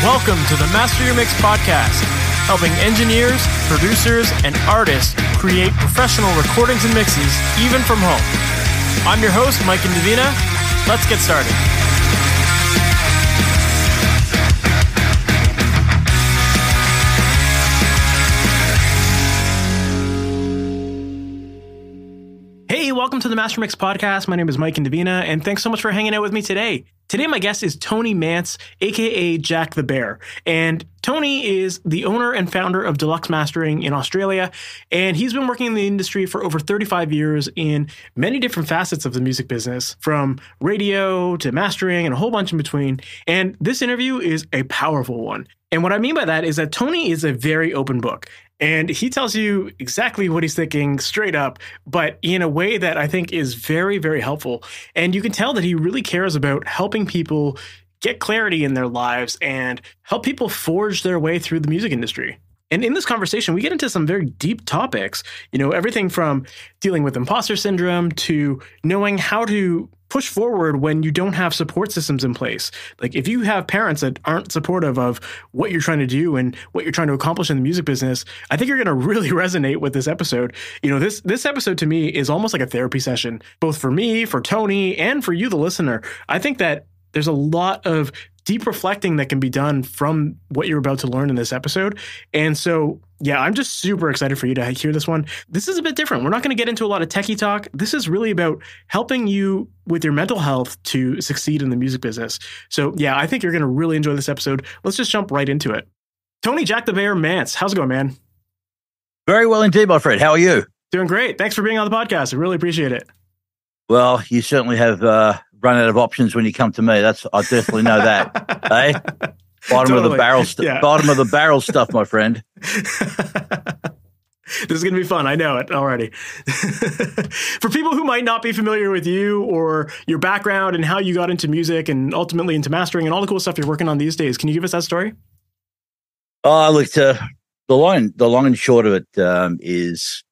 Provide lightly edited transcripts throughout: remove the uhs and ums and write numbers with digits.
Welcome to the Master Your Mix podcast, helping engineers, producers, and artists create professional recordings and mixes, even from home. I'm your host, Mike and Davina. Let's get started. Hey, welcome to the Master Mix podcast. My name is Mike and Davina, and thanks so much for hanging out with me today. Today, my guest is Tony Mantz, aka Jack the Bear. And Tony is the owner and founder of Deluxe Mastering in Australia. And he's been working in the industry for over 35 years in many different facets of the music business, from radio to mastering and a whole bunch in between. And this interview is a powerful one. And what I mean by that is that Tony is a very open book. And he tells you exactly what he's thinking straight up, but in a way that I think is very, very helpful. And you can tell that he really cares about helping people get clarity in their lives and help people forge their way through the music industry. And in this conversation, we get into some very deep topics, everything from dealing with imposter syndrome to knowing how to push forward when you don't have support systems in place. Like if you have parents that aren't supportive of what you're trying to do and what you're trying to accomplish in the music business, I think you're going to really resonate with this episode. This episode to me is almost like a therapy session, both for me, for Tony, and for you, the listener. I think that there's a lot of deep reflecting that can be done from what you're about to learn in this episode. And so, yeah, I'm just super excited for you to hear this one. This is a bit different. We're not going to get into a lot of techie talk. This is really about helping you with your mental health to succeed in the music business. So, yeah, I think you're going to really enjoy this episode. Let's just jump right into it. Tony Jack the Bear Mantz, how's it going, man? Very well indeed, my friend. How are you? Doing great. Thanks for being on the podcast. I really appreciate it. Well, you certainly have run out of options when you come to me. I definitely know that. Hey, bottom of the barrel, bottom of the barrel stuff, my friend. This is going to be fun. I know it already. For people who might not be familiar with you or your background and how you got into music and ultimately into mastering and all the cool stuff you're working on these days, can you give us that story? Look, the long and short of it is,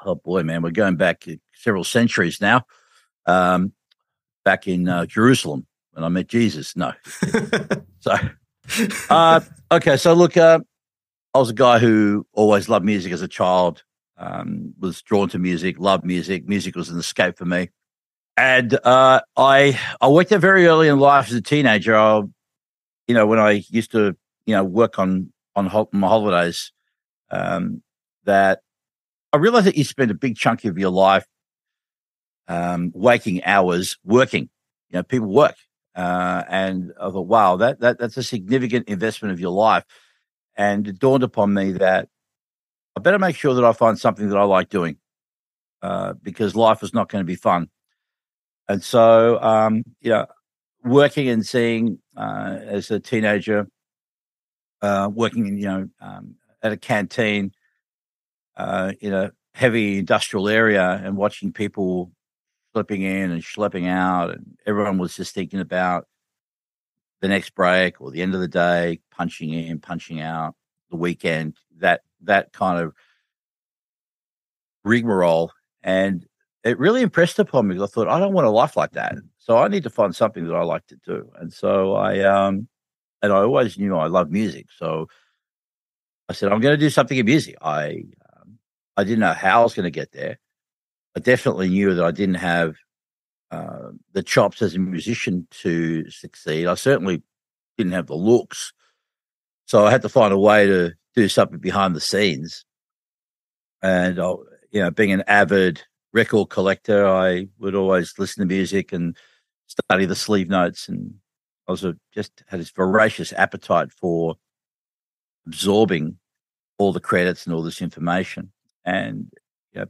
oh boy, man, we're going back several centuries now. Back in Jerusalem when I met Jesus. No. Okay. So look, I was a guy who always loved music as a child, was drawn to music, loved music. Music was an escape for me. And I worked out very early in life as a teenager. When I used to, work on my holidays, that I realized that you spend a big chunk of your life waking hours working. People work. And I thought, wow, that's a significant investment of your life. And it dawned upon me that I better make sure that I find something that I like doing, because life is not going to be fun. And so, working and seeing as a teenager, working in, at a canteen, in a heavy industrial area and watching people slipping in and schlepping out, and everyone was just thinking about the next break or the end of the day, punching in, punching out, the weekend, that kind of rigmarole. And it really impressed upon me because I thought, I don't want a life like that. So I need to find something that I like to do. And so I always knew I loved music. So I said, I'm going to do something in music. I didn't know how I was going to get there. I definitely knew that I didn't have the chops as a musician to succeed. I certainly didn't have the looks. So I had to find a way to do something behind the scenes. And, being an avid record collector, I would always listen to music and study the sleeve notes. And I just had this voracious appetite for absorbing all the credits and all this information. And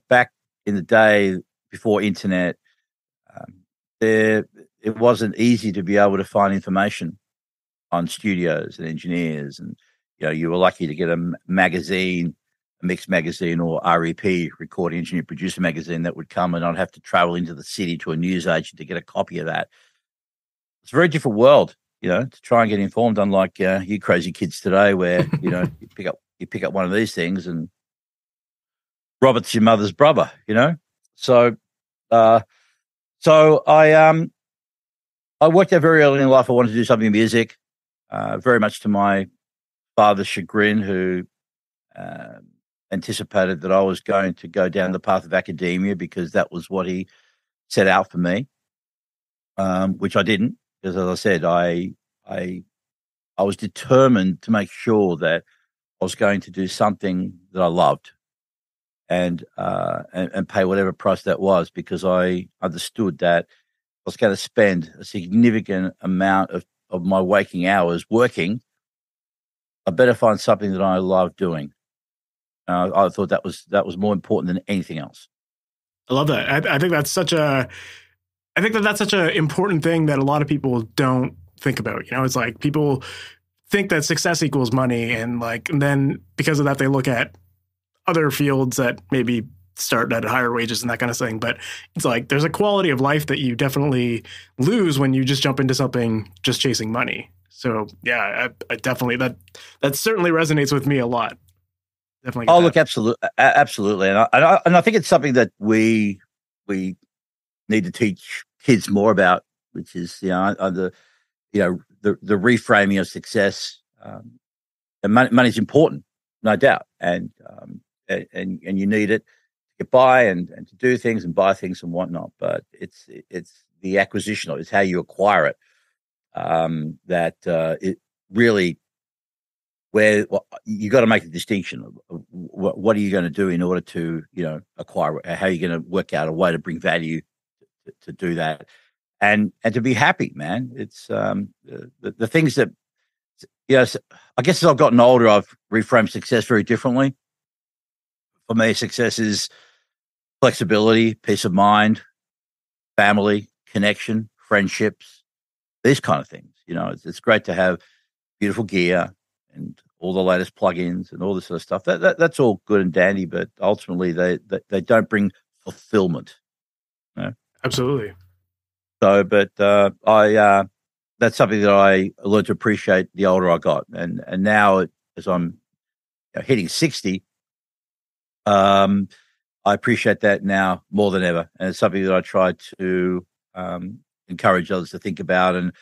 back in the day before internet, it wasn't easy to be able to find information on studios and engineers. And, you were lucky to get a magazine, a mix magazine or REP, Recording Engineer Producer magazine, that would come, and I'd have to travel into the city to a newsagent to get a copy of that. It's a very different world, to try and get informed, unlike you crazy kids today where, you pick up one of these things and Robert's your mother's brother, So I worked out very early in life. I wanted to do something in music. very much to my father's chagrin, who uh, anticipated that I was going to go down the path of academia because that was what he set out for me, which I didn't. Because, as I said, I was determined to make sure that I was going to do something that I loved, and pay whatever price that was, because I understood that I was going to spend a significant amount of my waking hours working. I better find something that I love doing. I thought that was more important than anything else. I love that. I think that's such a I think that that's such an important thing that a lot of people don't think about. You know, it's like people think that success equals money, and then because of that, they look at other fields that maybe start at higher wages and that kind of thing. But it's like there's a quality of life that you definitely lose when you just jump into something just chasing money. So yeah, I definitely that certainly resonates with me a lot. Definitely. Oh, look, absolutely, and I think it's something that we need to teach kids more about, which is the reframing of success. And money's important, no doubt, and you need it to get by and to do things and buy things and whatnot. But it's the acquisition of it, it's how you acquire it, that it really, where you got to make a distinction of what are you going to do in order to acquire, how are you going to work out a way to bring value to do that, and to be happy, man. It's the things that I guess as I've gotten older, I've reframed success very differently. For me, success is flexibility, peace of mind, family, connection, friendships, these kind of things. It's great to have beautiful gear and all the latest plugins and all this sort of stuff. That's all good and dandy, but ultimately they don't bring fulfillment. Absolutely. So, but that's something that I learned to appreciate the older I got, and now as I'm hitting 60, I appreciate that now more than ever, and it's something that I try to encourage others to think about, and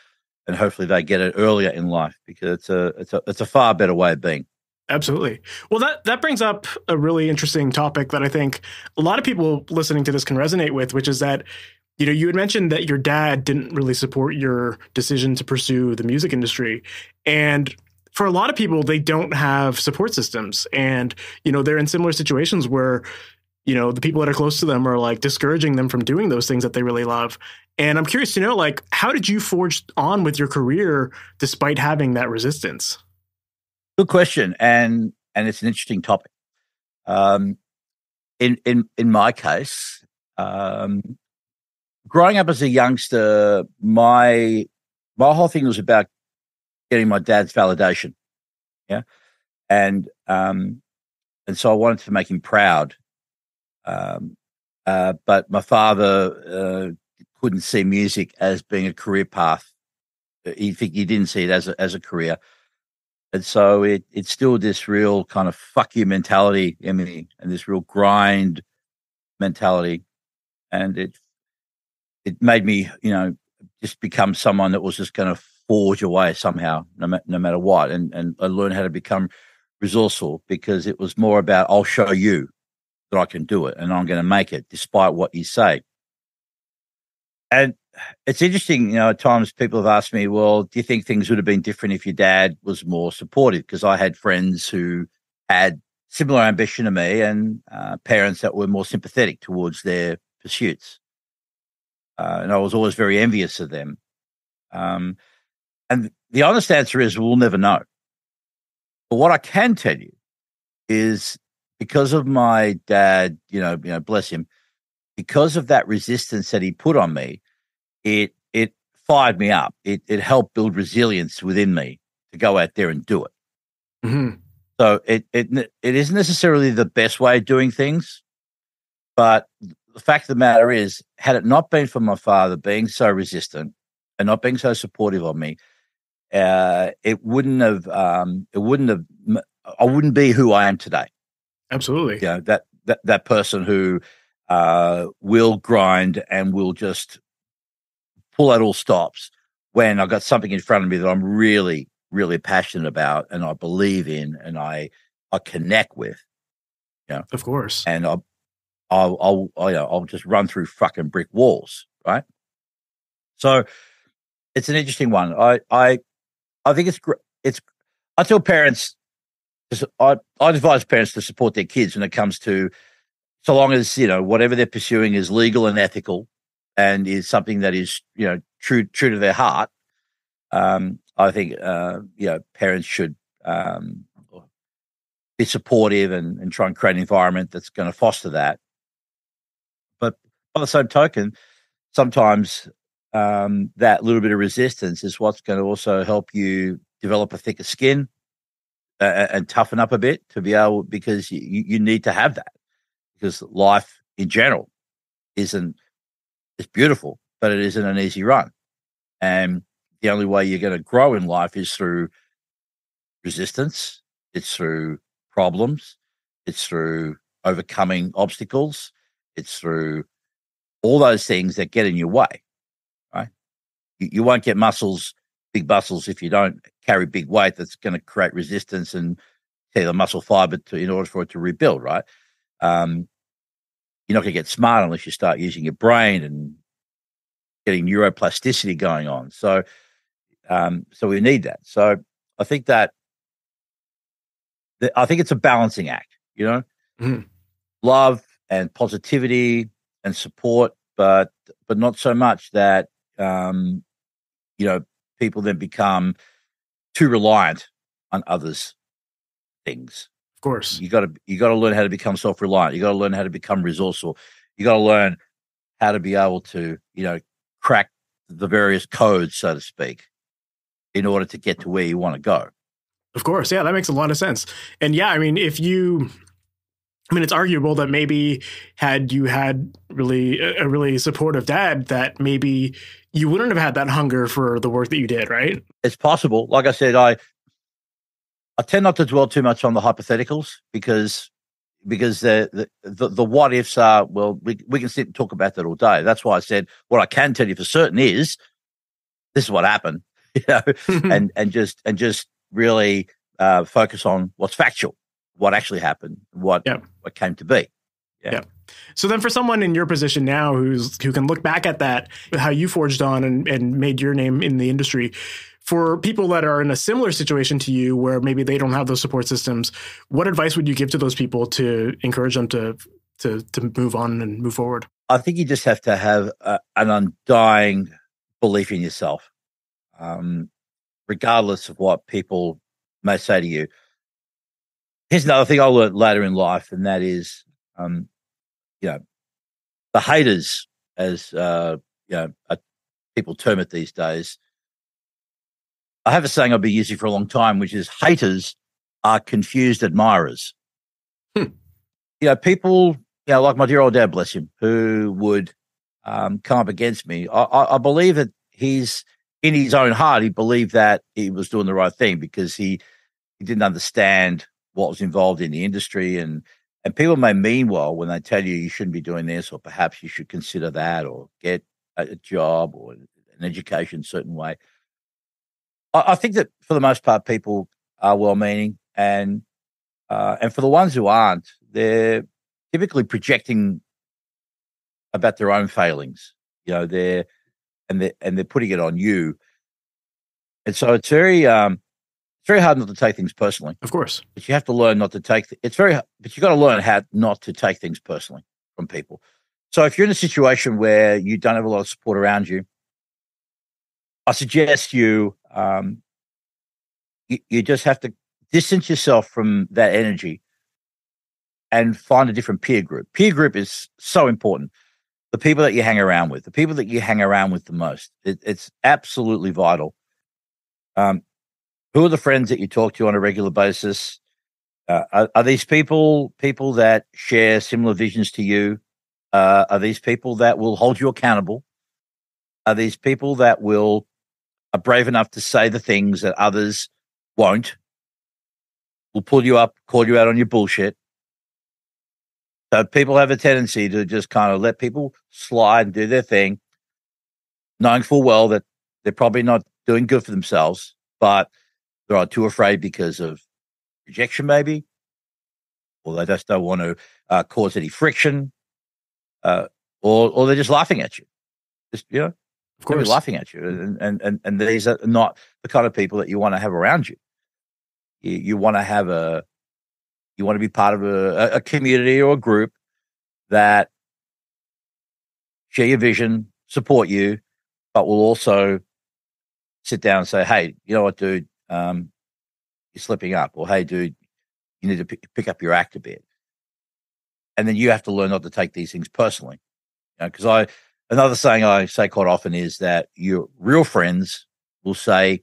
hopefully they get it earlier in life, because it's a far better way of being. Absolutely. Well, that brings up a really interesting topic that I think a lot of people listening to this can resonate with, which is that, you had mentioned that your dad didn't really support your decision to pursue the music industry. And for a lot of people, they don't have support systems. And, they're in similar situations where, the people that are close to them are like discouraging them from doing those things that they really love. And I'm curious to know, like, how did you forge on with your career despite having that resistance? Good question, and it's an interesting topic. In my case, growing up as a youngster, my whole thing was about getting my dad's validation, and so I wanted to make him proud. But my father couldn't see music as being a career path. He didn't see it as a career. And so it instilled this real kind of fuck you mentality in me, and this real grind mentality. And it made me, just become someone that was just going to forge away somehow, no matter what. And I learned how to become resourceful, because it was more about, I'll show you that I can do it, and I'm going to make it despite what you say. And it's interesting, at times people have asked me, well, do you think things would have been different if your dad was more supportive? Because I had friends who had similar ambition to me, and parents that were more sympathetic towards their pursuits. And I was always very envious of them. And the honest answer is we'll never know. But what I can tell you is, because of my dad, bless him, because of that resistance that he put on me, it fired me up. It helped build resilience within me to go out there and do it. Mm-hmm. So it isn't necessarily the best way of doing things, but the fact of the matter is, had it not been for my father being so resistant and not being so supportive of me, I wouldn't be who I am today. Absolutely. That person who will grind and will just pull out all stops when I've got something in front of me that I'm really really passionate about and I believe in and I connect with. Of course. And I'll just run through fucking brick walls, right? So it's an interesting one. I think it's I tell parents, I advise parents to support their kids when it comes to, so long as whatever they're pursuing is legal and ethical, and is something that is true to their heart. I think parents should be supportive and try and create an environment that's going to foster that. But by the same token, sometimes that little bit of resistance is what's going to also help you develop a thicker skin and toughen up a bit to be able, because you need to have that, because life in general it's beautiful, but it isn't an easy run. And the only way you're going to grow in life is through resistance. It's through problems. It's through overcoming obstacles. It's through all those things that get in your way, right? You won't get big muscles, if you don't carry big weight that's going to create resistance and tear the muscle fiber in order for it to rebuild, right? You're not going to get smart unless you start using your brain and getting neuroplasticity going on. So we need that. So I think it's a balancing act, love and positivity and support, but not so much that people then become too reliant on others' things. Of course, you got to learn how to become self-reliant. You got to learn how to become resourceful. You got to learn how to be able to crack the various codes, so to speak, in order to get to where you want to go. Of course, yeah, that makes a lot of sense. And yeah, I mean, it's arguable that maybe had you had a really supportive dad, that maybe you wouldn't have had that hunger for the work that you did, right? It's possible. Like I said, I tend not to dwell too much on the hypotheticals because the what ifs are, well, we can sit and talk about that all day. That's why I said what I can tell you for certain is this is what happened, and just really focus on what's factual, what actually happened, what came to be. Yeah. So then for someone in your position now who can look back at that, how you forged on and made your name in the industry, for people that are in a similar situation to you where maybe they don't have those support systems, what advice would you give to those people to encourage them to move on and move forward? I think you just have to have an undying belief in yourself, regardless of what people may say to you. Here's another thing I learned later in life, and that is, the haters, as people term it these days. I have a saying I've been using for a long time, which is haters are confused admirers. People, like my dear old dad, bless him, who would come up against me. I believe that he's, in his own heart, he believed that he was doing the right thing because he didn't understand what was involved in the industry. And people may mean well when they tell you shouldn't be doing this, or perhaps you should consider that, or get a job or an education a certain way. I think that for the most part, people are well-meaning, and for the ones who aren't, they're typically projecting about their own failings. They're putting it on you, and so it's very hard not to take things personally. Of course, but you have to learn not to take. But you got to learn how not to take things personally from people. So if you're in a situation where you don't have a lot of support around you, I suggest you just have to distance yourself from that energy and find a different peer group. Peer group is so important. The people that you hang around with, the most, it's absolutely vital. Who are the friends that you talk to on a regular basis? Are these people that share similar visions to you? Are these people that will hold you accountable? Are these people that are brave enough to say the things that others won't? Will pull you up, call you out on your bullshit. So people have a tendency to just kind of let people slide and do their thing, knowing full well that they're probably not doing good for themselves. But They're too afraid because of rejection, maybe, or they just don't want to cause any friction, or they're just laughing at you. Just, Of course, laughing at you, and these are not the kind of people that you want to have around you. You want to be part of a community or a group that share your vision, support you, but will also sit down and say, "Hey, you know what, dude, you're slipping up," or "Hey, dude, you need to pick up your act a bit." And then you have to learn not to take these things personally, because another saying I say quite often is that your real friends will say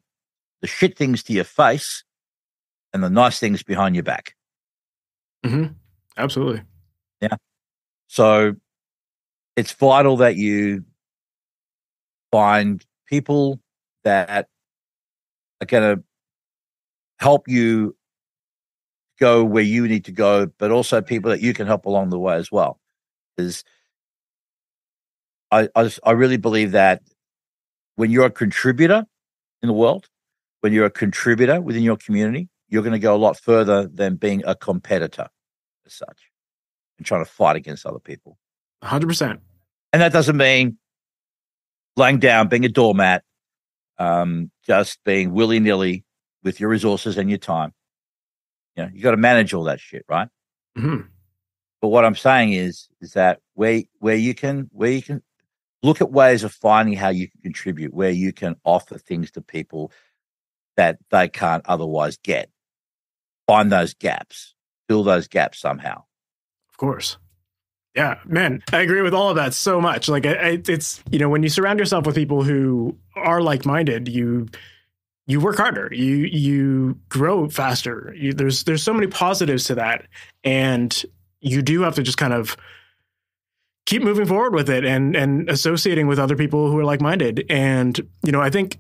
the shit things to your face and the nice things behind your back. Mm-hmm. Absolutely. Yeah. So it's vital that you find people that are going to help you go where you need to go, but also people that you can help along the way as well. Because I really believe that when you're a contributor in the world, when you're a contributor within your community, you're going to go a lot further than being a competitor as such and trying to fight against other people. 100%. And that doesn't mean laying down, being a doormat, just being willy-nilly with your resources and your time. You got to manage all that shit, right? Mm-hmm. But what I'm saying is that where you can look at ways of finding how you can contribute, where you can offer things to people that they can't otherwise get. Find those gaps, fill those gaps somehow. Of course. Yeah, man, I agree with all of that so much. Like it's, when you surround yourself with people who are like-minded, you work harder, you grow faster. There's so many positives to that. And you do have to just kind of keep moving forward with it and associating with other people who are like-minded. And, I think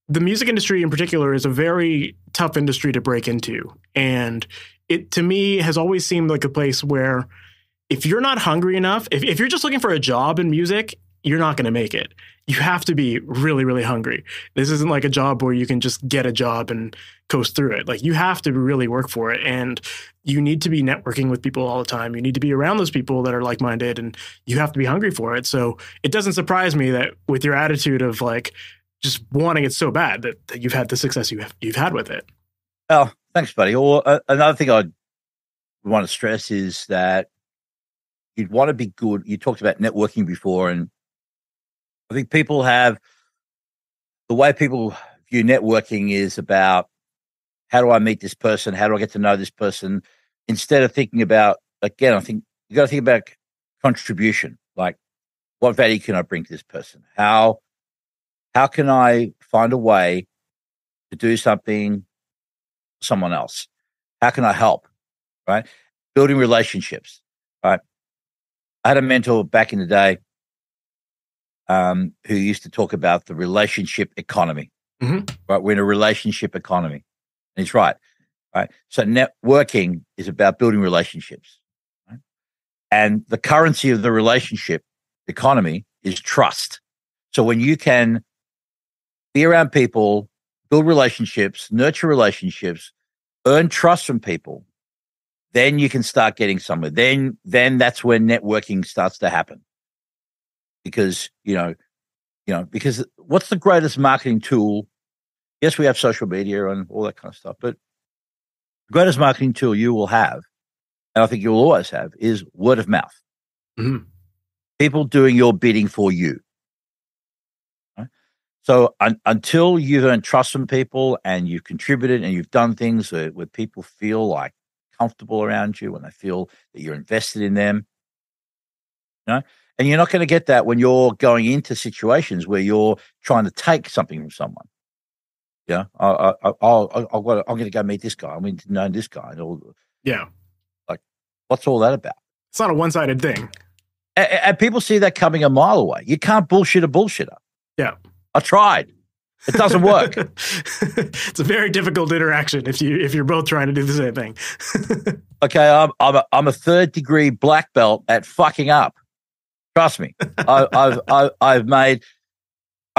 the music industry in particular is a very tough industry to break into. And it, to me, has always seemed like a place where if you're not hungry enough, if you're just looking for a job in music, you're not going to make it. You have to be really, really hungry. This isn't like a job where you can just get a job and coast through it. Like, you have to really work for it. And you need to be networking with people all the time. You need to be around those people that are like-minded, and you have to be hungry for it. So it doesn't surprise me that with your attitude of like just wanting it so bad that you've had the success you've had with it. Oh, thanks, buddy. Or another thing I want to stress is that you'd want to be good. You talked about networking before, and I think the way people view networking is about, how do I meet this person? How do I get to know this person? Instead of thinking about, again, I think you got to think about contribution. Like, what value can I bring to this person? How can I find a way to do something for someone else? How can I help? Right? Building relationships. Right? I had a mentor back in the day who used to talk about the relationship economy. Mm-hmm. Right? We're in a relationship economy. And he's right. Right? So networking is about building relationships. Right? And the currency of the relationship economy is trust. So when you can be around people, build relationships, nurture relationships, earn trust from people, then you can start getting somewhere. Then that's when networking starts to happen. Because, because what's the greatest marketing tool? Yes, we have social media and all that kind of stuff, but the greatest marketing tool you will have, and I think you'll always have, is word of mouth. Mm-hmm. People doing your bidding for you. Right? So until you've earned trust from people and you've contributed and you've done things where people feel like comfortable around you, when they feel that you're invested in them, and you're not going to get that when you're going into situations where you're trying to take something from someone. Yeah, I'm going to go meet this guy. I mean, to know this guy. Yeah, like, what's all that about? It's not a one-sided thing. And people see that coming a mile away. You can't bullshit a bullshitter. Yeah, I tried. It doesn't work. It's a very difficult interaction if you're both trying to do the same thing. Okay, I'm a third-degree black belt at fucking up. Trust me. I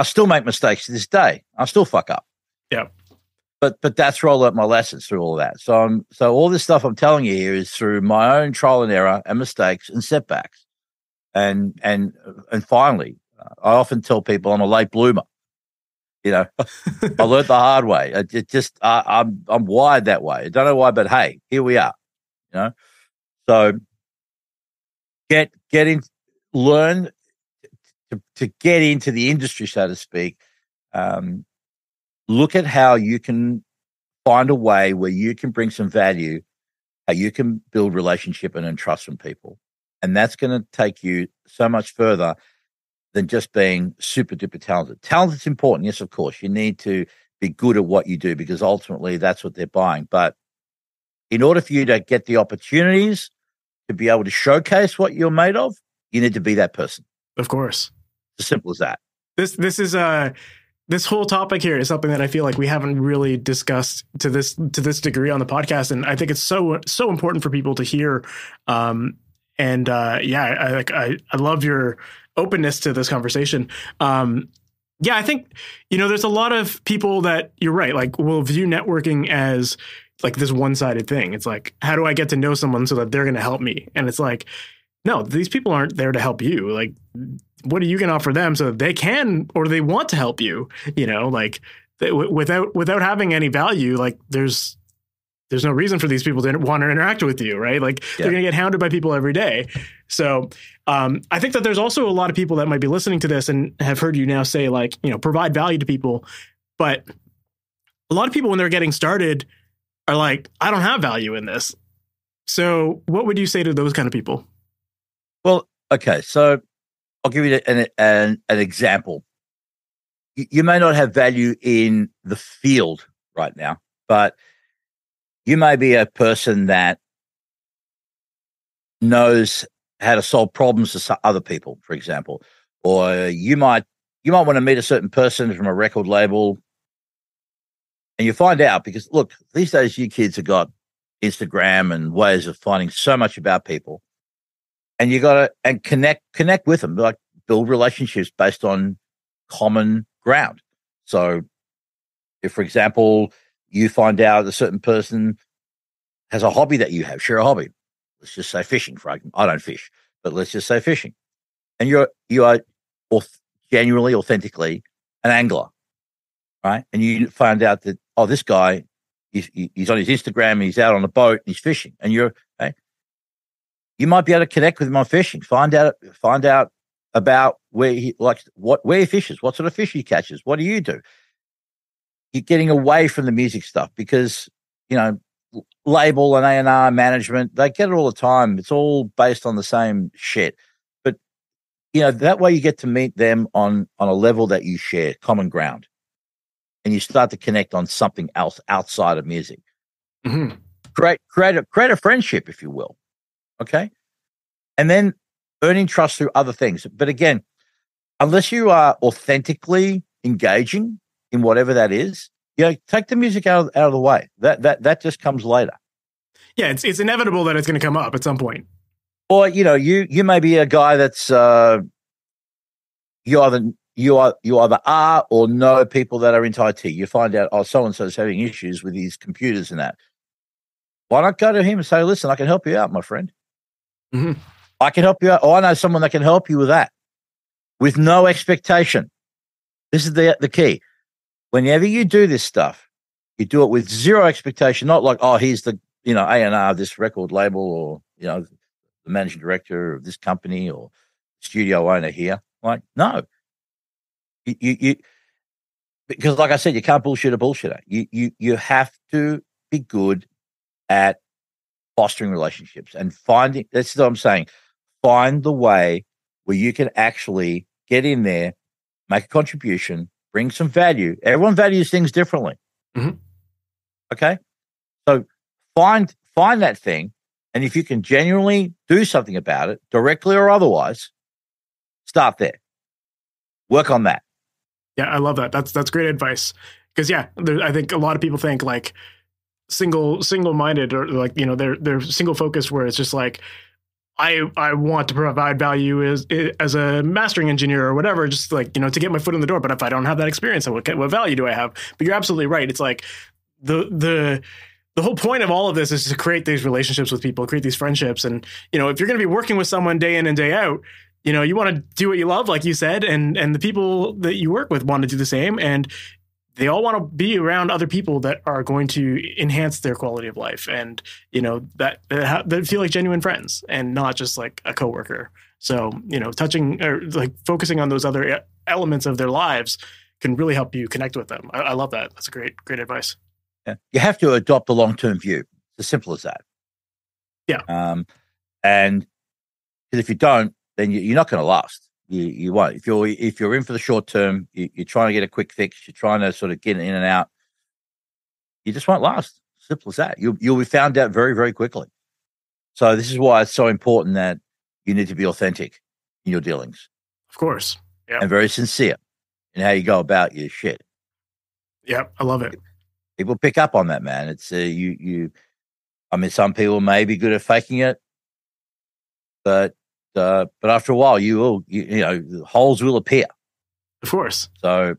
still make mistakes to this day. I still fuck up. Yeah. but that's where I learnt my lessons through all of that. So all this stuff I'm telling you here is through my own trial and error and mistakes and setbacks. And finally, I often tell people I'm a late bloomer. I learned the hard way. I'm wired that way. I don't know why, but hey, here we are. So learn to get into the industry, so to speak. Look at how you can find a way where you can bring some value, how you can build relationship and trust from people. And that's going to take you so much further than just being super duper talented. Talent is important. Yes, of course. You need to be good at what you do because ultimately that's what they're buying. But in order for you to get the opportunities to be able to showcase what you're made of, you need to be that person. Of course. It's as simple as that. This whole topic here is something that I feel like we haven't really discussed to this degree on the podcast, and I think it's so important for people to hear. I love your openness to this conversation. I think there's a lot of people that you're right, like will view networking as like this one-sided thing. It's like, how do I get to know someone so that they're going to help me? And it's like, no, these people aren't there to help you. Like, what are you going to offer them so that they can or they want to help you? Without having any value, like there's no reason for these people to want to interact with you, right? Like they're going to get hounded by people every day. So I think that there's also a lot of people that might be listening to this and have heard you now say like, provide value to people. But a lot of people when they're getting started are like, I don't have value in this. So what would you say to those kind of people? Well, okay, so I'll give you an example. You may not have value in the field right now, but you may be a person that knows how to solve problems for other people, for example, or you might want to meet a certain person from a record label, and you find out because look, these days you kids have got Instagram and ways of finding so much about people. And you got to connect with them, like build relationships based on common ground. So, if, for example, you find out a certain person has a hobby that you have, share a hobby. Let's just say fishing. I don't fish, but let's just say fishing, and you are genuinely, authentically an angler, right? And you find out that this guy, he's on his Instagram, he's out on a boat, and he's fishing, and you might be able to connect with him on fishing. Find out about where he likes, where he fishes, what sort of fish he catches. What do you do? You're getting away from the music stuff because label and A&R management, they get it all the time. It's all based on the same shit. But that way you get to meet them on a level that you share, common ground, and you start to connect on something else outside of music. Mm-hmm. Create a friendship, if you will. Okay. And then earning trust through other things. But again, unless you are authentically engaging in whatever that is, take the music out of the way. That just comes later. Yeah, it's inevitable that it's going to come up at some point. Or you may be a guy that's you either are or know people that are into IT. You find out so and so is having issues with his computers and that. Why not go to him and say, listen, I can help you out, my friend. Mm-hmm. I can help you out. I know someone that can help you with that with no expectation. This is the key. Whenever you do this stuff, you do it with zero expectation, not like, he's the, A&R of this record label or, the managing director of this company or studio owner here. Like, no. You because like I said, you can't bullshit a bullshitter. You have to be good at fostering relationships and finding, that's what I'm saying, find the way where you can actually get in there, make a contribution, bring some value. Everyone values things differently. Mm-hmm. Okay? So find that thing, and if you can genuinely do something about it, directly or otherwise, start there. Work on that. Yeah, I love that. That's great advice. Because I think a lot of people think like single-minded or like, they're single focused where it's just like, I want to provide value as a mastering engineer or whatever, just like, to get my foot in the door. But if I don't have that experience, what value do I have? But you're absolutely right. It's like the whole point of all of this is to create these relationships with people, create these friendships. And, if you're going to be working with someone day in and day out, you want to do what you love, like you said, and the people that you work with want to do the same. And they all want to be around other people that are going to enhance their quality of life. And, that feel like genuine friends and not just like a coworker. So, touching or like focusing on those other elements of their lives can really help you connect with them. I love that. That's a great advice. Yeah. You have to adopt a long-term view. It's as simple as that. Yeah. And if you don't, then you're not going to last. You won't. If you're in for the short term, you're trying to get a quick fix. You're trying to sort of get in and out. You just won't last. Simple as that. You'll be found out very, very quickly. So this is why it's so important that you need to be authentic in your dealings. Of course. Yeah. And very sincere in how you go about your shit. Yeah, I love it. People pick up on that, man. It's I mean, some people may be good at faking it, but after a while, holes will appear. Of course. So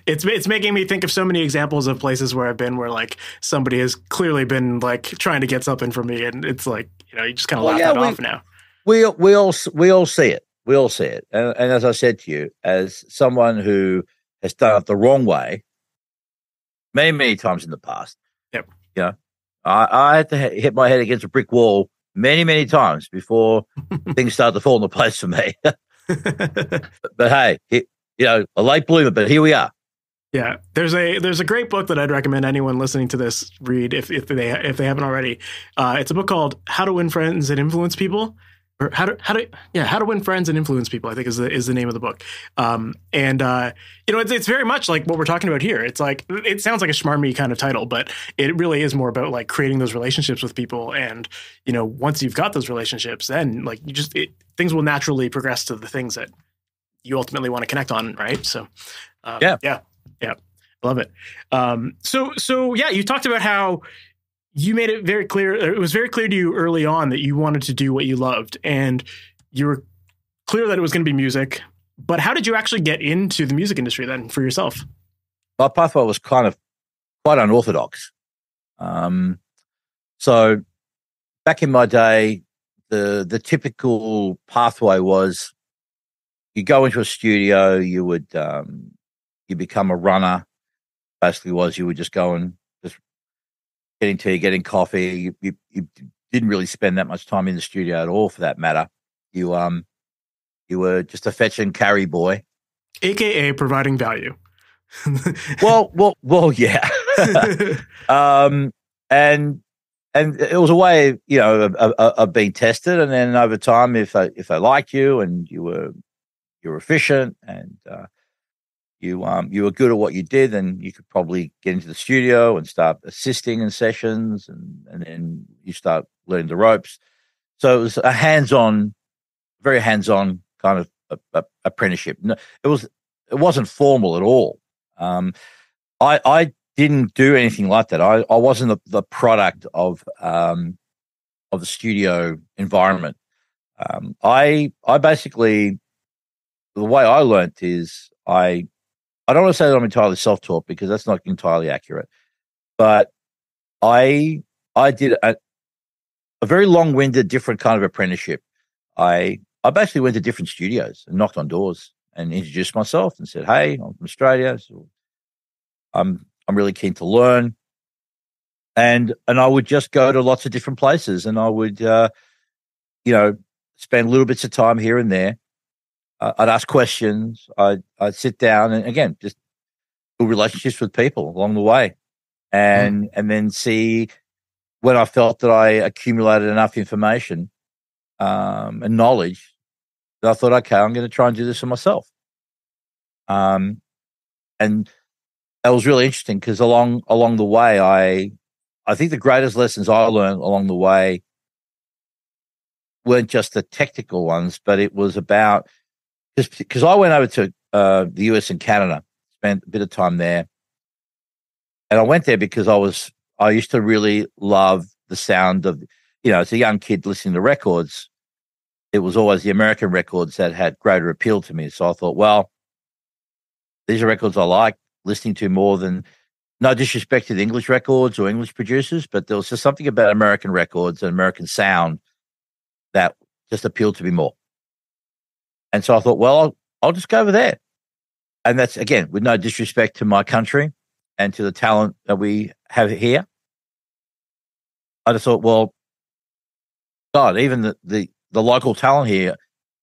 it's making me think of so many examples of places where I've been where like somebody has clearly been like trying to get something from me, and it's like you just kind of laugh that off now. We all see it. We all see it, and as I said to you, as someone who has done it the wrong way many times in the past. Yep. I had to hit my head against a brick wall many times before things started to fall into place for me. but hey, a late bloomer, but here we are. Yeah, there's a great book that I'd recommend anyone listening to this read if they haven't already. It's a book called How to Win Friends and Influence People, or How to Win Friends and Influence People, I think is the name of the book. It's very much like what we're talking about here. It's like, it sounds like a schmarmy kind of title, but it really is more about like creating those relationships with people. And, once you've got those relationships, then like things will naturally progress to the things that you ultimately want to connect on. Right. So, yeah. Love it. So you talked about how you made it very clear. It was very clear to you early on that you wanted to do what you loved, and you were clear that it was going to be music. But how did you actually get into the music industry then for yourself? My pathway was kind of quite unorthodox. So back in my day, the typical pathway was you go into a studio, you would you become a runner. Basically, was you would just go and just getting tea, getting coffee. You didn't really spend that much time in the studio at all, for that matter. You were just a fetch and carry boy, AKA providing value. well, yeah. And it was a way, of being tested, and then over time, if they liked you and you were efficient and you were good at what you did, then you could probably get into the studio and start assisting in sessions, and then you start learning the ropes. So it was a very hands-on kind of apprenticeship. No, it wasn't formal at all. I didn't do anything like that. I wasn't the product of the studio environment. I basically, the way I learnt is I don't want to say that I'm entirely self-taught, because that's not entirely accurate, but I did a very long-winded, different kind of apprenticeship. I basically went to different studios and knocked on doors and introduced myself and said, "Hey, I'm from Australia. So I'm really keen to learn." And I would just go to lots of different places, and I would spend little bits of time here and there. I'd ask questions. I'd sit down and, again, just build relationships with people along the way, and then see when I felt that I accumulated enough information and knowledge that I thought, okay, I'm going to try and do this for myself. And that was really interesting, because along the way, I think the greatest lessons I learned along the way weren't just the technical ones, but it was about, because I went over to the US and Canada, spent a bit of time there. And I went there because I used to really love the sound of, as a young kid listening to records, it was always the American records that had greater appeal to me. So I thought, well, these are records I like listening to more than no disrespect to the English records or English producers, but there was just something about American records and American sound that just appealed to me more. And so I thought, well, I'll just go over there. And that's, again, with no disrespect to my country and to the talent that we have here. I just thought, well, God, even the local talent here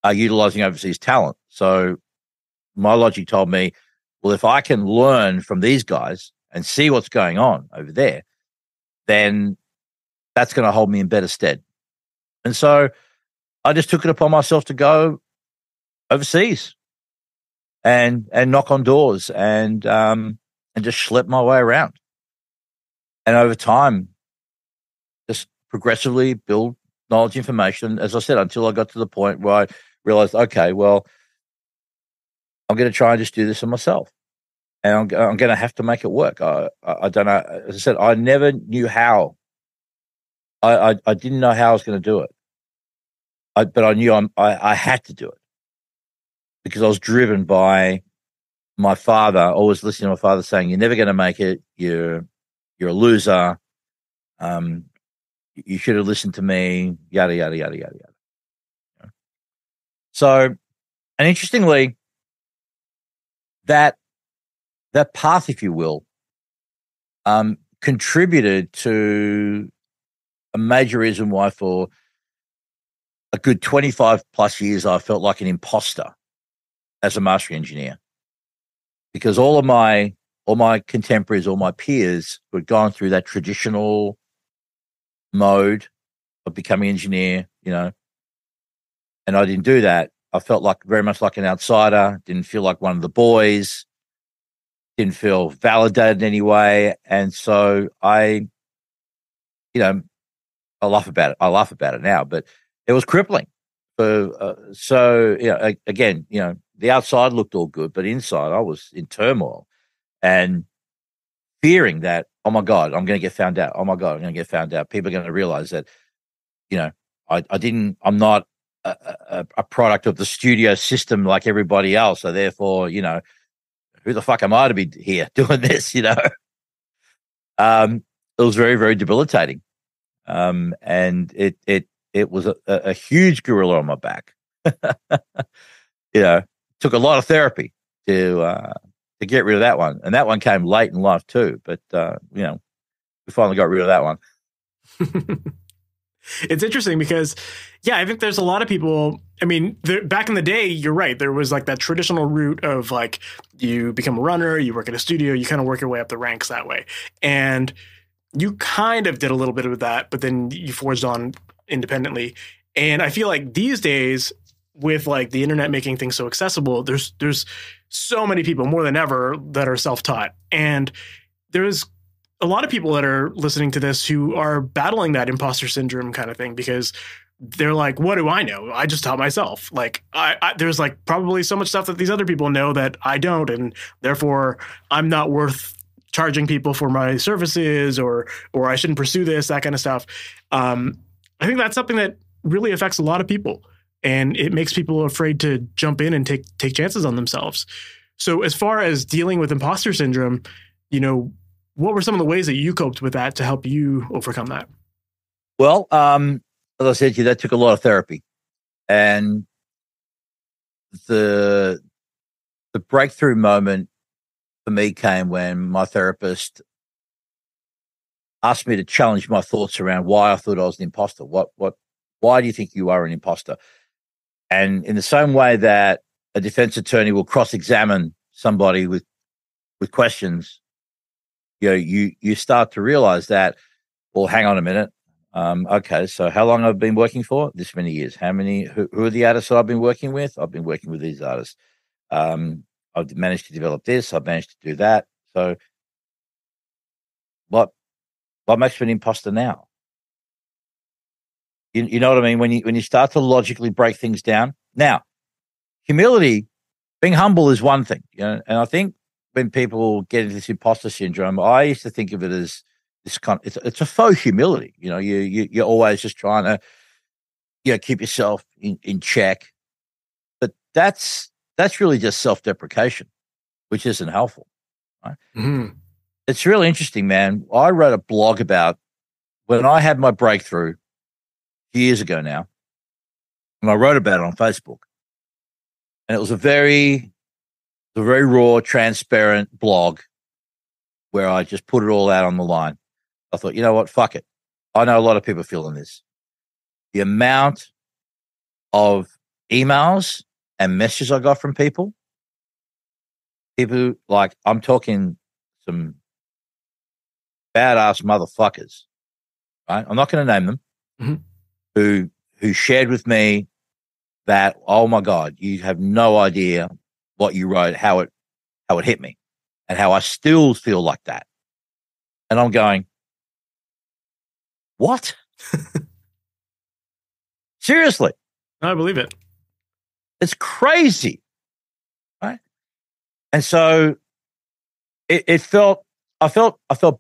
are utilizing overseas talent. So my logic told me, well, if I can learn from these guys and see what's going on over there, then that's going to hold me in better stead. And so I just took it upon myself to go overseas and knock on doors and just schlep my way around. And over time, just progressively build knowledge, information, as I said, until I got to the point where I realized, okay, well, I'm going to try and just do this for myself. And I'm going to have to make it work. I don't know. As I said, I never knew how. I didn't know how I was going to do it. But I knew I had to do it because I was driven by my father, always listening to my father saying, you're never going to make it. You're a loser. You should have listened to me, yada, yada, yada, yada, yada. So, and interestingly, that path, if you will, contributed to a major reason why for a good 25 plus years, I felt like an imposter as a mastering engineer because all my contemporaries, all my peers who had gone through that traditional mode of becoming an engineer, and I didn't do that. I felt like very much like an outsider, didn't feel like one of the boys, didn't feel validated in any way. And so I laugh about it. I laugh about it now, but it was crippling. So again, the outside looked all good, but inside I was in turmoil and fearing that, oh my God, I'm going to get found out. Oh my God, I'm going to get found out. People are going to realize that, I'm not a product of the studio system like everybody else. So therefore, who the fuck am I to be here doing this? It was very, very debilitating. And it was a huge gorilla on my back. Took a lot of therapy to get rid of that one. And that one came late in life too. But, we finally got rid of that one. It's interesting because, I think there's a lot of people. I mean, back in the day, you're right. There was like that traditional route of like you become a runner, you work at a studio, you kind of work your way up the ranks that way. And you kind of did a little bit of that, but then you forged on independently. And I feel like these days, with like the internet making things so accessible, there's so many people more than ever that are self-taught. And there's a lot of people that are listening to this who are battling that imposter syndrome kind of thing because they're like, what do I know? I just taught myself. Like there's like probably so much stuff that these other people know that I don't. And therefore I'm not worth charging people for my services or I shouldn't pursue this, that kind of stuff. I think that's something that really affects a lot of people and it makes people afraid to jump in and take chances on themselves. So as far as dealing with imposter syndrome, what were some of the ways that you coped with that to help you overcome that? Well, as I said to you, that took a lot of therapy. And the breakthrough moment for me came when my therapist asked me to challenge my thoughts around why I thought I was an imposter. Why do you think you are an imposter? And in the same way that a defense attorney will cross-examine somebody with questions, you start to realize that, well, hang on a minute. Okay, so how long I've been working for? This many years. Who are the artists that I've been working with? I've been working with these artists. I've managed to develop this. I've managed to do that. So what makes me an imposter now? You know what I mean? When you start to logically break things down. Now, humility, being humble is one thing, and I think when people get into this imposter syndrome, I used to think of it as this it's a faux humility. You're always just trying to, keep yourself in check, but that's really just self-deprecation, which isn't helpful. Right? Mm-hmm. It's really interesting, man. I wrote a blog about when I had my breakthrough years ago now, and I wrote about it on Facebook. And it was a very raw, transparent blog where I just put it all out on the line. I thought, you know what? Fuck it. I know a lot of people feeling this. The amount of emails and messages I got from people like, I'm talking some badass motherfuckers, right? I'm not going to name them, who shared with me that, oh my God, you have no idea what you wrote, how it hit me, and how I still feel like that. And I'm going, what? Seriously. I believe it. It's crazy. Right. And so I felt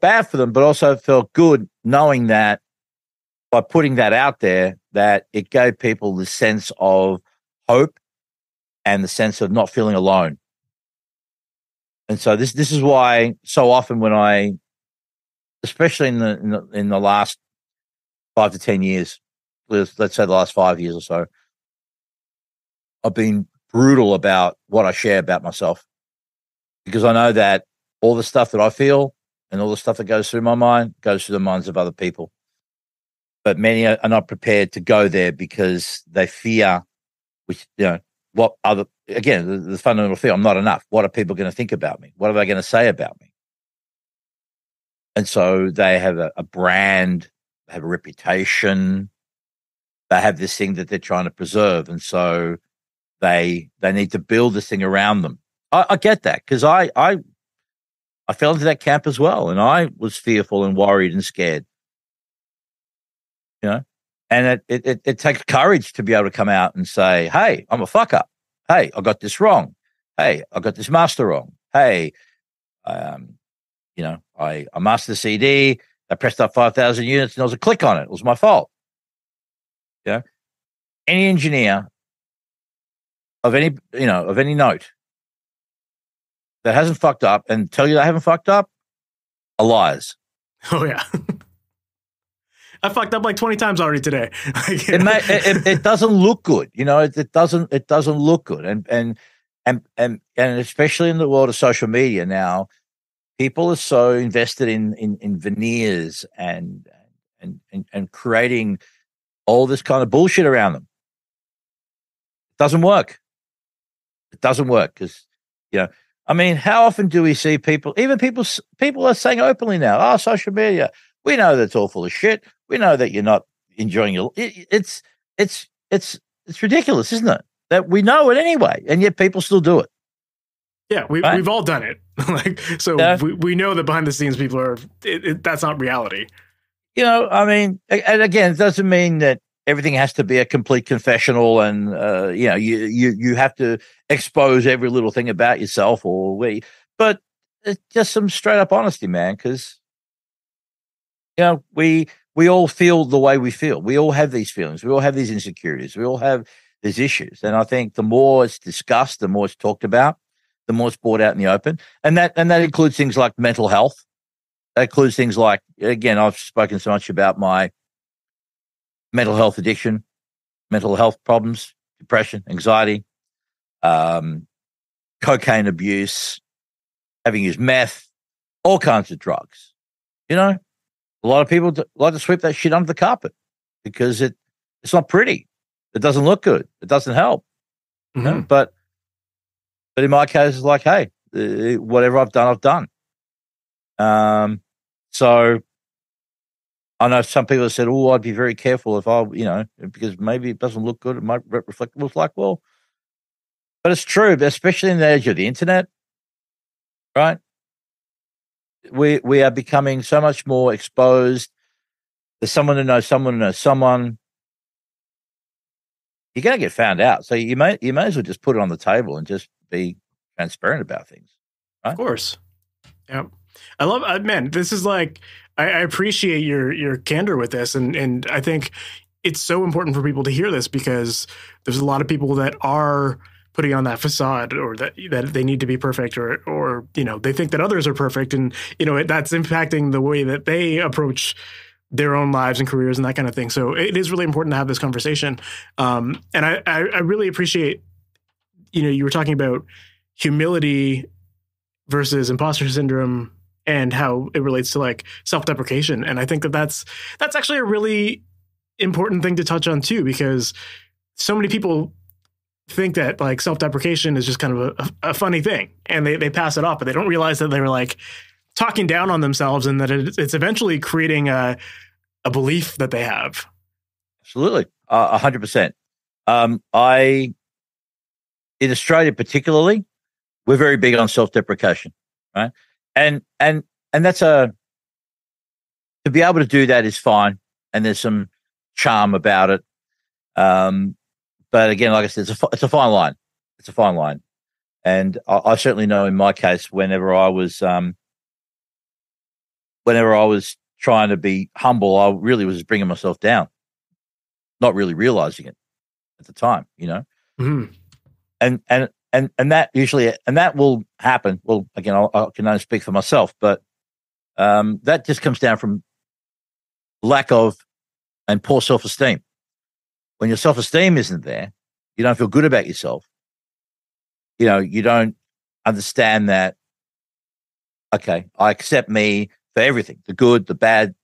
bad for them, but also felt good knowing that by putting that out there, that it gave people the sense of hope and the sense of not feeling alone. And so this is why so often when I, especially in the last 5 to 10 years, let's say the last 5 years or so, I've been brutal about what I share about myself, because I know that all the stuff that I feel and all the stuff that goes through my mind goes through the minds of other people. But many are not prepared to go there because they fear, which, what other, again, the fundamental fear, I'm not enough. What are people going to think about me? What are they going to say about me? And so they have a brand, they have a reputation, they have this thing that they're trying to preserve. And so they need to build this thing around them. I get that, because I fell into that camp as well. And I was fearful and worried and scared. And it takes courage to be able to come out and say, hey, I'm a fuck up. Hey, I got this wrong. Hey, I got this master wrong. Hey, I mastered the CD. I pressed up 5,000 units and there was a click on it. It was my fault. Any engineer of any note that hasn't fucked up and tell you they haven't fucked up are liars. Oh yeah. I fucked up like 20 times already today. It doesn't look good. It doesn't look good. And especially in the world of social media now, people are so invested in veneers and creating all this kind of bullshit around them. It doesn't work. It doesn't work because, how often do we see people are saying openly now, social media, we know that's all full of shit. We know that you're not enjoying it's ridiculous, isn't it? That we know it anyway, and yet people still do it. Yeah, we've all done it. We know that behind the scenes people are. That's not reality. And again, it doesn't mean that everything has to be a complete confessional, and you have to expose every little thing about yourself, but it's just some straight up honesty, man. Because we all feel the way we feel. We all have these feelings. We all have these insecurities. We all have these issues. And I think the more it's discussed, the more it's talked about, the more it's brought out in the open. And that includes things like mental health. That includes things like, again, I've spoken so much about my mental health addiction, mental health problems, depression, anxiety, cocaine abuse, having used meth, all kinds of drugs. A lot of people like to sweep that shit under the carpet because it's not pretty. It doesn't look good. It doesn't help. Mm-hmm. But in my case, it's like, hey, whatever I've done, I've done. So I know some people have said, oh, I'd be very careful if because maybe it doesn't look good. It might reflect. It looks like, well, but it's true, especially in the age of the internet, right? We are becoming so much more exposed. There's someone to know someone to know someone. You're going to get found out. So you may as well just put it on the table and just be transparent about things. Right? Of course. Yeah. I love, man, this is like, I appreciate your candor with this. And I think it's so important for people to hear this because there's a lot of people that are putting on that facade, or that they need to be perfect, or they think that others are perfect, and that's impacting the way that they approach their own lives and careers and that kind of thing. So it is really important to have this conversation. And I really appreciate, you were talking about humility versus imposter syndrome and how it relates to like self-deprecation. And I think that's actually a really important thing to touch on too, because so many people think that like self-deprecation is just kind of a funny thing, and they pass it off, but they don't realize that they were like talking down on themselves, and that it's eventually creating a belief that they have. Absolutely. 100%. In Australia particularly, we're very big on self-deprecation, right? And that's to be able to do that is fine, and there's some charm about it. But again, like I said, it's a fine line. It's a fine line. And I certainly know in my case, whenever I was trying to be humble, I really was bringing myself down, not really realizing it at the time, Mm-hmm. And that usually, and that will happen. Well, again, I can only speak for myself, but that just comes down from lack of and poor self-esteem. When your self-esteem isn't there, you don't feel good about yourself. You don't understand that, okay, I accept me for everything, the good, the bad,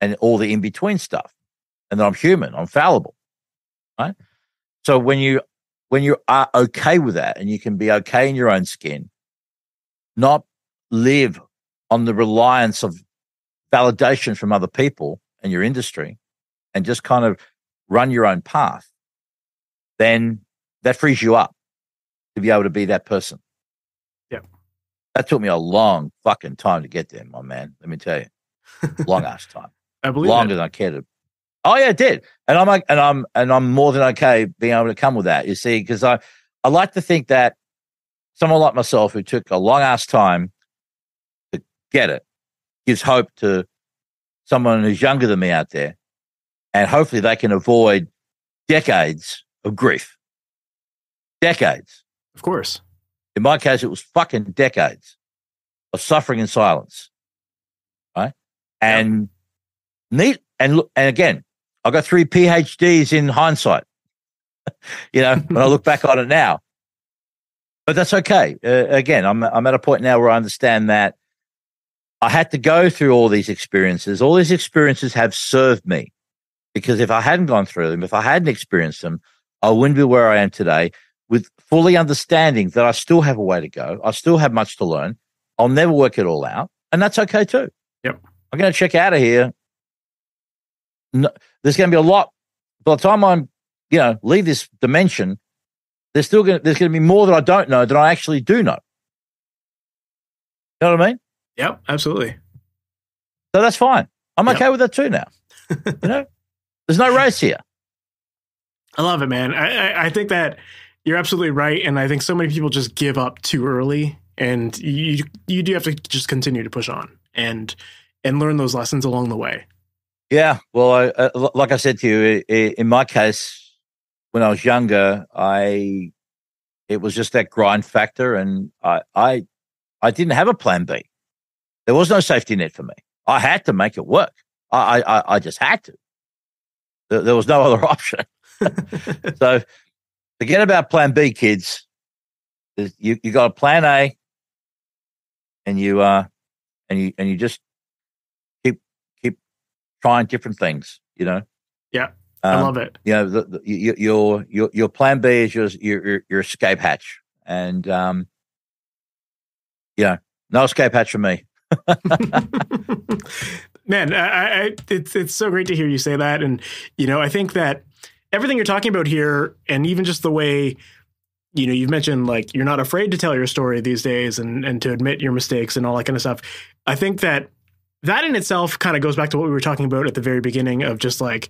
and all the in-between stuff. And that I'm human, I'm fallible, right? So when you are okay with that, and you can be okay in your own skin, not live on the reliance of validation from other people and your industry, and just kind of run your own path, then that frees you up to be able to be that person. Yeah. That took me a long fucking time to get there, my man. Let me tell you. Long ass time. I believe longer than I cared to. Oh yeah, it did. And I'm more than okay being able to come with that. You see, because I like to think that someone like myself who took a long ass time to get it gives hope to someone who's younger than me out there, and hopefully they can avoid decades of grief. Decades. Of course. In my case, it was fucking decades of suffering in silence. Right? And neat. And look, and again, I got 3 PhDs in hindsight, when I look back on it now. But that's okay. Again, I'm at a point now where I understand that I had to go through all these experiences. All these experiences have served me, because if I hadn't gone through them, if I hadn't experienced them, I wouldn't be where I am today, with fully understanding that I still have a way to go. I still have much to learn. I'll never work it all out. And that's okay too. Yep. I'm going to check out of here. No, there's going to be a lot. By the time I'm, leave this dimension, there's going to be more that I don't know that I actually do know. You know what I mean? Yep, absolutely. So that's fine. I'm okay with that too now. There's no race here. I love it, man. I think that you're absolutely right, and I think so many people just give up too early, and you do have to just continue to push on and learn those lessons along the way. Yeah, well, like I said to you, in my case, when I was younger, it was just that grind factor, and I didn't have a plan B. There was no safety net for me. I had to make it work. I just had to. There was no other option. So forget about plan B, kids. You got a plan A, and you just keep trying different things. Yeah, I love it. Your plan B is your escape hatch, and no escape hatch for me. Man, it's so great to hear you say that. And, I think that everything you're talking about here, and even just the way, you've mentioned, like, you're not afraid to tell your story these days and to admit your mistakes and all that kind of stuff. I think that in itself kind of goes back to what we were talking about at the very beginning of just like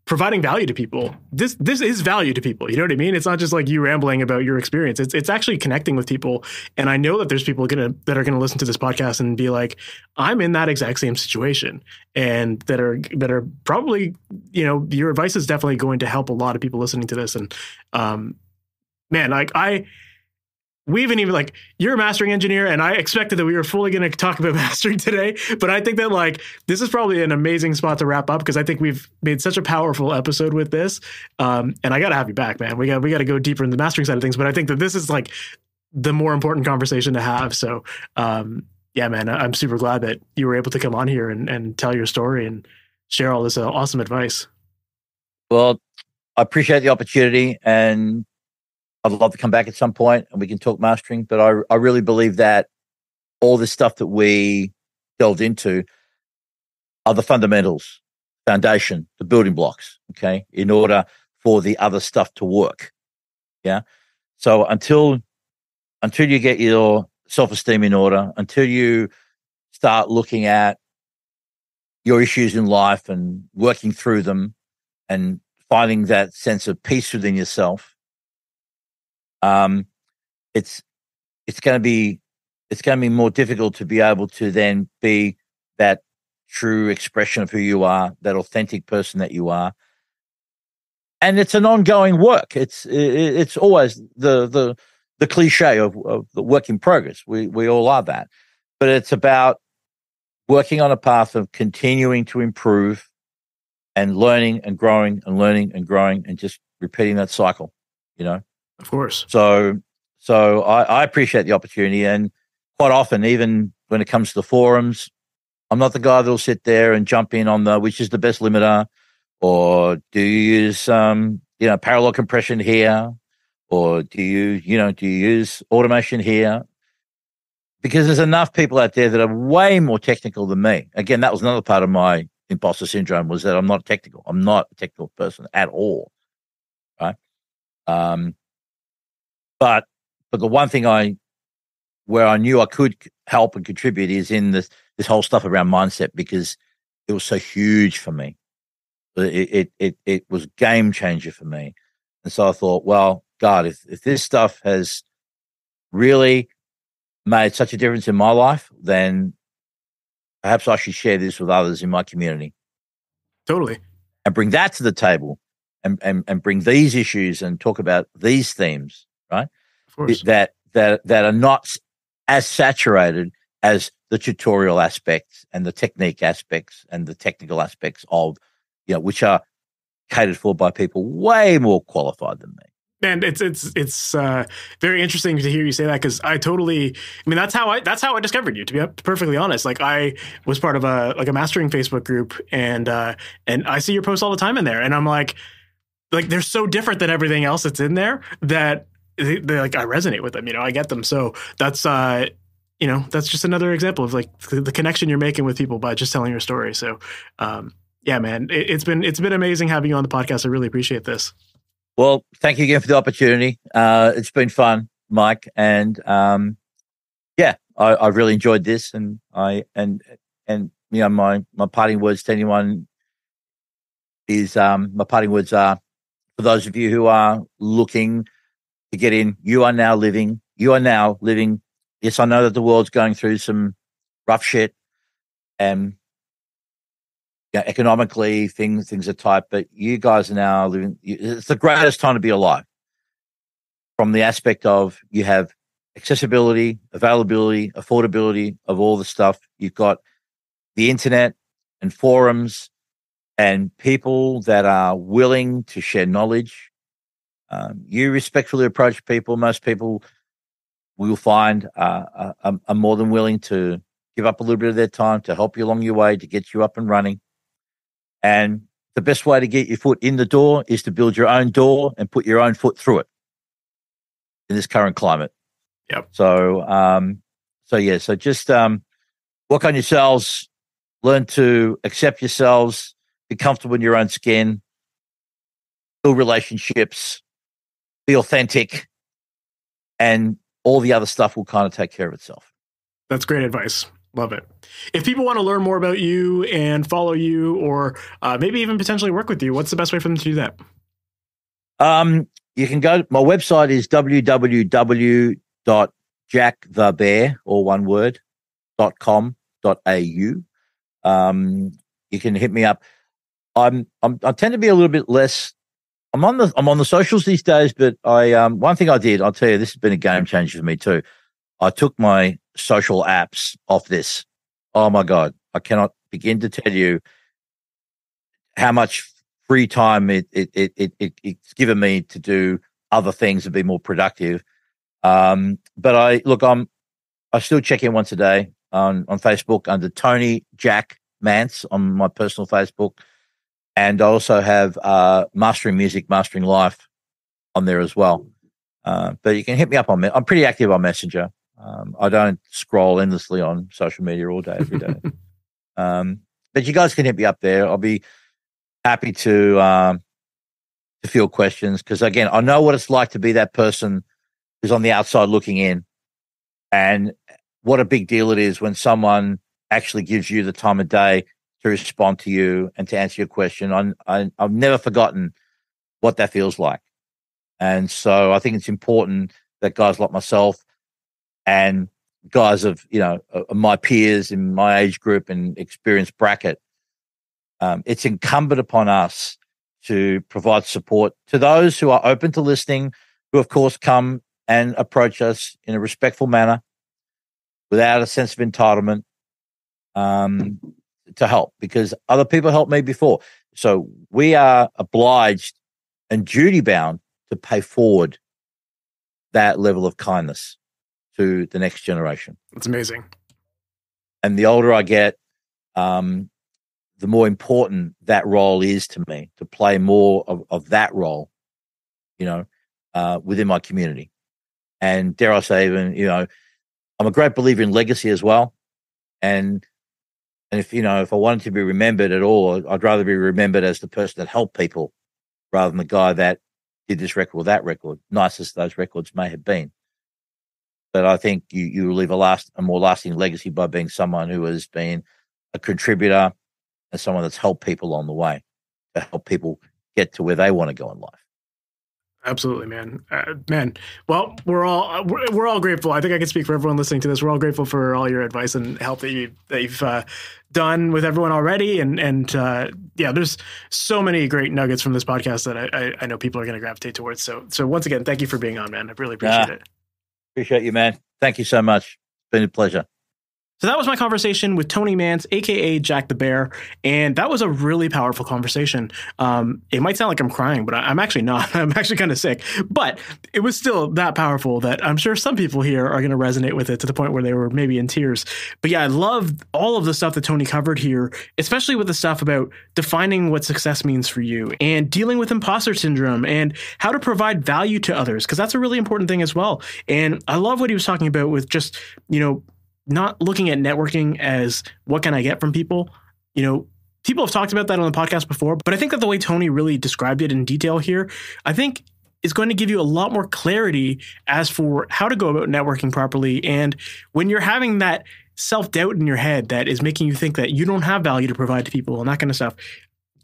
providing value to people. This is value to people. You know what I mean? It's not just like you rambling about your experience. It's actually connecting with people. And I know that there's people that are gonna listen to this podcast and be like, I'm in that exact same situation, and that are probably, you know, your advice is definitely going to help a lot of people listening to this. And man, like we even like, you're a mastering engineer, and I expected that we were fully going to talk about mastering today, but I think that like this is probably an amazing spot to wrap up, because I think we've made such a powerful episode with this. And I got to have you back, man. We got to go deeper in the mastering side of things, but I think that this is like the more important conversation to have. So yeah, man, I'm super glad that you were able to come on here and tell your story and share all this awesome advice. Well, I appreciate the opportunity, and I'd love to come back at some point and we can talk mastering, but I really believe that all the stuff that we delved into are the fundamentals, foundation, the building blocks, okay, in order for the other stuff to work. Yeah. So until you get your self-esteem in order, until you start looking at your issues in life and working through them and finding that sense of peace within yourself, it's going to be more difficult to be able to then be that true expression of who you are, that authentic person that you are. And it's an ongoing work. It's always the cliche of the work in progress. We all are that, but it's about working on a path of continuing to improve and learning and growing and learning and growing and just repeating that cycle, you know? Of course. So I appreciate the opportunity, and quite often, even when it comes to the forums, I'm not the guy that'll sit there and jump in on which is the best limiter, or do you use parallel compression here, or do you use automation here? Because there's enough people out there that are way more technical than me. Again, that was another part of my imposter syndrome, was that I'm not technical. I'm not a technical person at all, right? But the one thing where I knew I could help and contribute is in this whole stuff around mindset, because it was so huge for me. It was a game changer for me. And so I thought, well, God, if this stuff has really made such a difference in my life, then perhaps I should share this with others in my community. Totally. And bring that to the table, and bring these issues and talk about these themes, right? Of course. That are not as saturated as the tutorial aspects and the technique aspects and the technical aspects of, which are catered for by people way more qualified than me. And it's very interesting to hear you say that, because that's how I discovered you, to be perfectly honest. Like, I was part of a mastering Facebook group, and I see your posts all the time in there, and I'm like they're so different than everything else that's in there that they're like, I resonate with them, I get them. So that's that's just another example of like the connection you're making with people by just telling your story. So yeah, man, it's been amazing having you on the podcast. I really appreciate this. Well, thank you again for the opportunity. It's been fun, Mike, and yeah, I really enjoyed this, and my parting words to anyone is my parting words are, for those of you who are looking to get in, you are now living. Yes, I know that the world's going through some rough shit, and economically things are tight, but you guys are now living. It's the greatest time to be alive, from the aspect of you have accessibility, availability, affordability of all the stuff. You've got the internet and forums and people that are willing to share knowledge. You respectfully approach people. Most people will find are more than willing to give up a little bit of their time to help you along your way, to get you up and running. And the best way to get your foot in the door is to build your own door and put your own foot through it in this current climate. Yep. So just work on yourselves, learn to accept yourselves, be comfortable in your own skin, build relationships, be authentic, and all the other stuff will kind of take care of itself. That's great advice. Love it. If people want to learn more about you and follow you, or maybe even potentially work with you, what's the best way for them to do that? You can go, my website is www.jackthebear, all one word, .com.au. You can hit me up. I tend to be a little bit less. I'm on the socials these days, but one thing I did, I'll tell you, this has been a game changer for me too. I took my social apps off this. Oh my God. I cannot begin to tell you how much free time it's given me to do other things and be more productive. But I still check in once a day on Facebook under Tony Jack Mantz on my personal Facebook. And I also have Mastering Music, Mastering Life on there as well. But you can hit me up on I'm pretty active on Messenger. I don't scroll endlessly on social media all day, every day. But you guys can hit me up there. I'll be happy to field questions because, again, I know what it's like to be that person who's on the outside looking in, and what a big deal it is when someone actually gives you the time of day to respond to you and to answer your question. I've never forgotten what that feels like. And so I think it's important that guys like myself and guys of my peers in my age group and experience bracket, it's incumbent upon us to provide support to those who are open to listening, who of course come and approach us in a respectful manner without a sense of entitlement, to help, because other people helped me before. So we are obliged and duty bound to pay forward that level of kindness to the next generation. That's amazing. And the older I get, the more important that role is to me, to play more of that role, within my community. And dare I say, even, I'm a great believer in legacy as well. And if I wanted to be remembered at all, I'd rather be remembered as the person that helped people rather than the guy that did this record or that record, nice as those records may have been. But I think you leave a more lasting legacy by being someone who has been a contributor and someone that's helped people along the way to help people get to where they want to go in life. Absolutely, man. Well, we're all grateful. I think I can speak for everyone listening to this. We're all grateful for all your advice and help that you've done with everyone already. And there's so many great nuggets from this podcast that I know people are going to gravitate towards. So once again, thank you for being on, man. I really appreciate it. Appreciate you, man. Thank you so much. It's been a pleasure. So that was my conversation with Tony Mantz, a.k.a. Jack the Bear, and that was a really powerful conversation. It might sound like I'm crying, but I'm actually not. I'm actually kind of sick. But it was still that powerful that I'm sure some people here are going to resonate with it to the point where they were maybe in tears. But yeah, I love all of the stuff that Tony covered here, especially with the stuff about defining what success means for you and dealing with imposter syndrome and how to provide value to others, because that's a really important thing as well. And I love what he was talking about with just, not looking at networking as what can I get from people. People have talked about that on the podcast before, but I think that the way Tony really described it in detail here, I think is going to give you a lot more clarity as for how to go about networking properly. And when you're having that self-doubt in your head that is making you think that you don't have value to provide to people and that kind of stuff,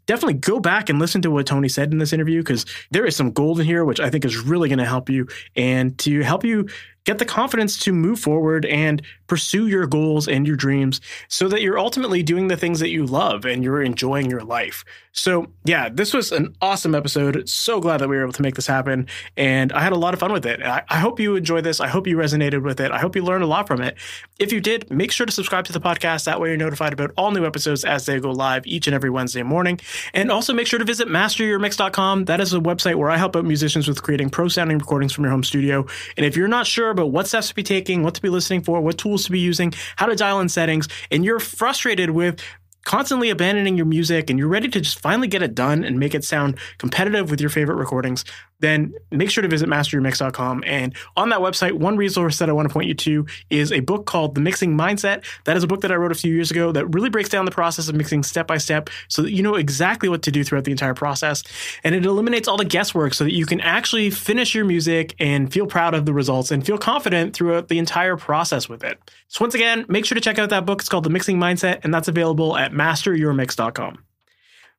definitely go back and listen to what Tony said in this interview, because there is some gold in here, which I think is really going to help you and to help you get the confidence to move forward and pursue your goals and your dreams so that you're ultimately doing the things that you love and you're enjoying your life. So yeah, this was an awesome episode. So glad that we were able to make this happen. And I had a lot of fun with it. I hope you enjoyed this. I hope you resonated with it. I hope you learned a lot from it. If you did, make sure to subscribe to the podcast. That way you're notified about all new episodes as they go live each and every Wednesday morning. And also make sure to visit MasterYourMix.com. That is a website where I help out musicians with creating pro sounding recordings from your home studio. And if you're not sure about what steps to be taking, what to be listening for, what tools to be using, how to dial in settings, and you're frustrated with constantly abandoning your music and you're ready to just finally get it done and make it sound competitive with your favorite recordings, then make sure to visit MasterYourMix.com. And on that website, one resource that I want to point you to is a book called The Mixing Mindset. That is a book that I wrote a few years ago that really breaks down the process of mixing step by step so that you know exactly what to do throughout the entire process. And it eliminates all the guesswork so that you can actually finish your music and feel proud of the results and feel confident throughout the entire process with it. So once again, make sure to check out that book. It's called The Mixing Mindset, and that's available at MasterYourMix.com.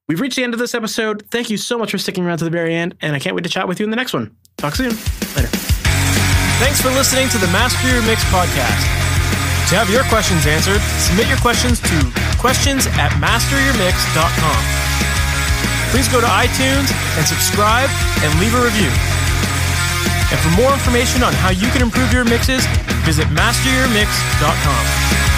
We've reached the end of this episode. Thank you so much for sticking around to the very end, and I can't wait to chat with you in the next one. Talk soon. Later. Thanks for listening to the Master Your Mix podcast. To have your questions answered, submit your questions to questions@masteryourmix.com. Please go to iTunes and subscribe and leave a review. And for more information on how you can improve your mixes, visit MasterYourMix.com.